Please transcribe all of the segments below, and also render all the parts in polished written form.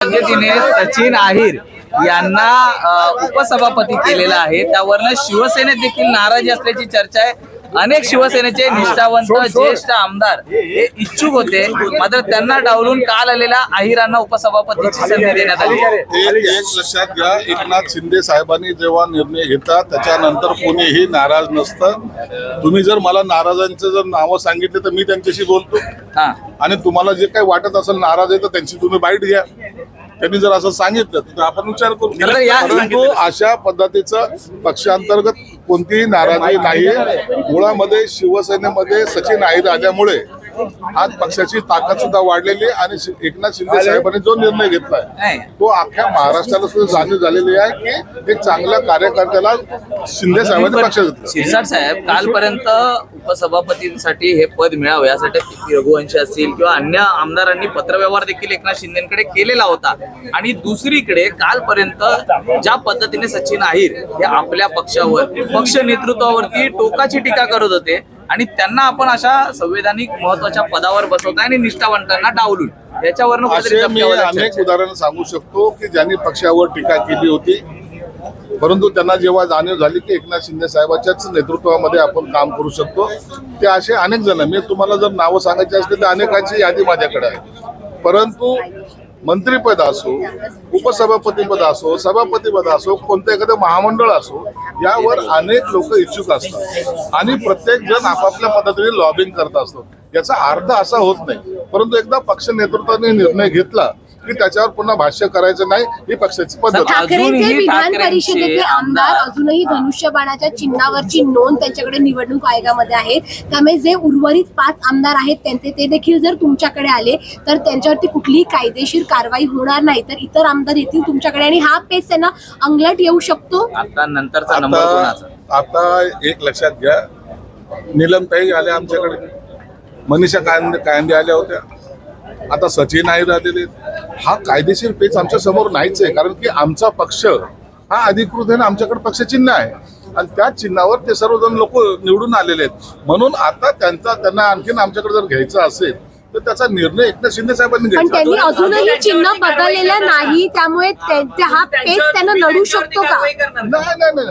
पद्धतीने सचिन अहिर यांना उपसभापती केलेला आहे। त्यावरनं शिवसेनेत देखील नाराजी असल्याची चर्चा आहे। अनेक शिवसेनेचे निष्ठावंत ज्येष्ठ आमदार हे इच्छुक होते, मात्र त्यांना डावलून काल आलेल्या अहिरांना उपसभापतीची संधी देण्यात आली। एक लक्षात घ्या, एकनाथ शिंदे साहेबांनी जेव्हा निर्णय घेतात त्याच्यानंतर कोणीही नाराज नसतं। तुम्ही जर मला नाराजांचं जर नावं सांगितले तर मी त्यांच्याशी बोलतो, आणि तुम्हाला जे काही वाटत असेल नाराज आहे तर त्यांची तुम्ही बाईट घ्या। त्यांनी जर असं सांगितलं तर आपण विचार करू। परंतु अशा पद्धतीचं पक्षांतर्गत कोणतीही नाराजी नाही। मुळामध्ये शिवसेनेमध्ये सचिन अहिर आल्यामुळे आज पक्षाची ताकद सुद्धा वाढलेली आहे, आणि एकनाथ शिंदे साहेबांनी जो निर्णय घेतलाय तो अख्ख्या महाराष्ट्राला सुद्धा जाणीव झालेली आहे की एक चांगल्या कार्यकर्त्याला शिंदे साहेबांनी पक्षात घेतलं। शिरसाट साहेब, कालपर्यंत उपसभापतींसाठी हे पद मिळावं यासाठी रघुवंशी असतील किंवा अन्य आमदारांनी पत्रव्यवहार देखील एकनाथ शिंदेकडे केलेला होता, आणि दुसरीकडे कालपर्यंत ज्या पद्धतीने सचिन अहिर हे आपल्या पक्षावर पक्ष नेतृत्वावरती टोकाची टीका करत होते, आणि त्यांना आपण अशा संवैधानिक महत्वाच्या पदावर बसवताय आणि निष्ठावंतांना डावलून याच्यावरनं अनेक उदाहरण सांगू शकतो की ज्यांनी पक्षावर टीका केली होती, परंतु त्यांना जेव्हा जाणीव झाली की एकनाथ शिंदे साहेबांच्याच नेतृत्वामध्ये आपण काम करू शकतो, ते असे अनेक जण, मी तुम्हाला जर नावं सांगायची असतील तर अनेकांची यादी माझ्याकडे आहे। परंतु मंत्रीपद असो, उपसभापतीपद असो, सभापतीपद असो, कोणतं एखादं महामंडळ असो, यावर अनेक लोक इच्छुक असतात आणि प्रत्येक जण आपापल्या पद्धतीने लॉबिंग करत असतो। याचा अर्थ असा होत नाही, परंतु एकदा पक्ष नेतृत्वाने निर्णय घेतला की त्याच्यावर पुन्हा भाष्य करायचं नाही, ही पक्षाची पद्धत। ठाकरेंचे विधान परिषदेचे आमदार अजूनही धनुष्यबाणाच्या चिन्हावरची नोंद त्यांच्याकडे निवडणूक आयोगामध्ये आहे, त्यामुळे जे उर्वरित 5 आमदार आहेत त्यांचे ते देखील जर तुमच्याकडे आले तर त्यांच्यावरती कुठलीही कायदेशीर कारवाई होणार नाही, तर इतर आमदार येतील तुमच्याकडे आणि हा पेच त्यांना अंगलट येऊ शकतो। आता नंतरचा नंबर कोणाचा? आता एक लक्षात घ्या, नीलमताई आल्या आमच्याकडे, मनीषा कायंदे आल्या होत्या, आता सचिन अहिर आलेले। हा कायदेशीर पेच आमच्या समोर नाहीच आहे, कारण की आमचा पक्ष हा अधिकृत आहे ना, आमच्याकडे पक्ष चिन्ह आहे आणि त्या चिन्हावर ते सर्वजण लोक निवडून आलेले आहेत। म्हणून आता त्यांना आणखीन आमच्याकडे जर घ्यायचं असेल तर त्याचा निर्णय एकनाथ शिंदे साहेबांनी घ्यायचा। पण त्यांनी अजूनही चिन्ह बदललेलं नाही, त्यामुळे हा पेच त्यांना लढू शकतो का? नाही,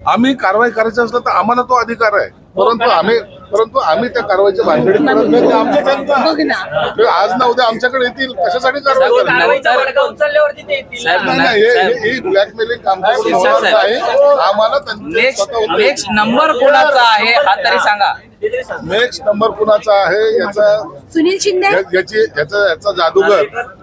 आम्ही कारवाई करायची असलं तर आम्हाला तो अधिकार आहे, परंतु आम्ही त्या कारवाईच्या भानगडीत करत नाही। आज ना उद्या आमच्याकडे येतील, कशासाठी कारवाई ही ब्लॅकमेलिंग आमच्याकडून होणार नाही। आम्हाला नेक्स्ट नंबर कोणाचा आहे हा तरी सांगा। नेक्स्ट नंबर कुणाचा आहे याचा सुनील शिंदे, याचा जादूगर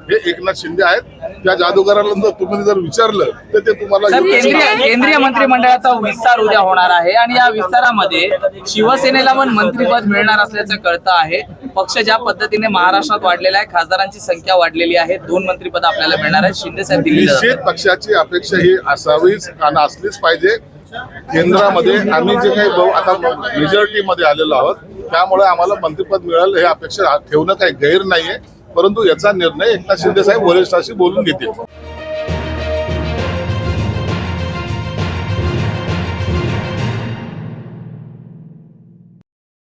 हे एकनाथ शिंदे आहेत। त्या जादूगराला तुम्ही जर विचारलं तर ते तुम्हाला केंद्रीय मंत्रिमंडळाचा विस्तार उद्या होणार आहे, आणि या विस्तारामध्ये शिवसेनेला पण मंत्रिपद मिळणार असल्याचं कळतं आहे। पक्ष ज्या पद्धतीने महाराष्ट्रात वाढलेला आहे, खासदारांची संख्या वाढलेली आहे, 2 मंत्रिपद आपल्याला मिळणार आहेत। शिंदे साहेब निश्चित पक्षाची अपेक्षा ही असावीच आणि असलीच पाहिजे। केंद्रामध्ये आम्ही जे काही आता मेजॉरिटी मध्ये आलेलो आहोत, त्यामुळे आम्हाला मंत्रिपद मिळेल हे अपेक्षा ठेवणं काही गैर नाहीये, परंतु याचा निर्णय एकनाथ शिंदे साहेब वरिष्ठांशी बोलून घेतील।